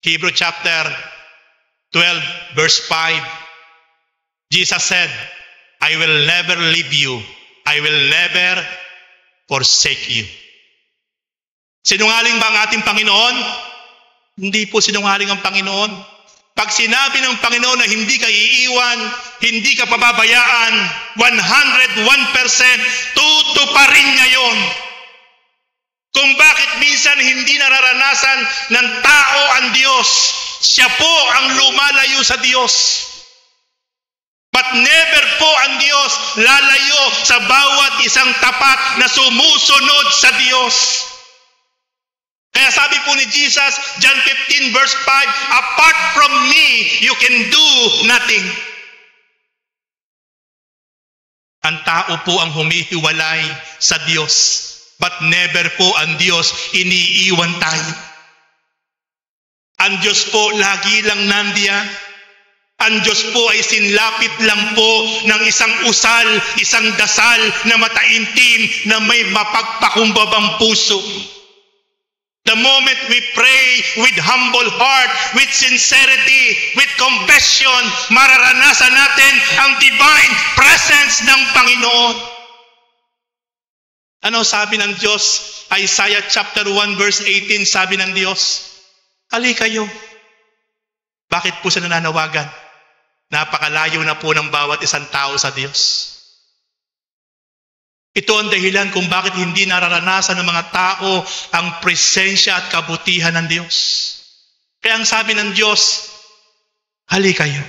Hebrew chapter 12, verse 5. Jesus said, I will never leave you. I will never forsake you. Sinungaling ba ang ating Panginoon? Hindi po sinungaling ang Panginoon. Pag sinabi ng Panginoon na hindi ka iiwan, hindi ka pababayaan, 101% tutuparin niya yon. Kung bakit minsan hindi nararanasan ng tao ang Diyos, siya po ang lumalayo sa Diyos. But never po ang Diyos lalayo sa bawat isang tapat na sumusunod sa Diyos. Kaya sabi po ni Jesus, John 15 verse 5, apart from me, you can do nothing. Ang tao po ang humihiwalay sa Diyos. But never po ang Diyos iniiwan tayo. Ang Diyos po lagi lang nandiyan. Ang Diyos po ay sinlapit lang po ng isang usal, isang dasal na mataimtim na may mapagpakumbabang puso. The moment we pray with humble heart, with sincerity, with compassion, mararanasan natin ang divine presence ng Panginoon. Ano sabi ng Diyos? Isaiah chapter 1 verse 18, sabi ng Diyos, halika kayo. Bakit po siya nananawagan? Napakalayo na po ng bawat isang tao sa Diyos. Ito ang dahilan kung bakit hindi nararanasan ng mga tao ang presensya at kabutihan ng Diyos. Kaya ang sabi ng Diyos, halika kayo.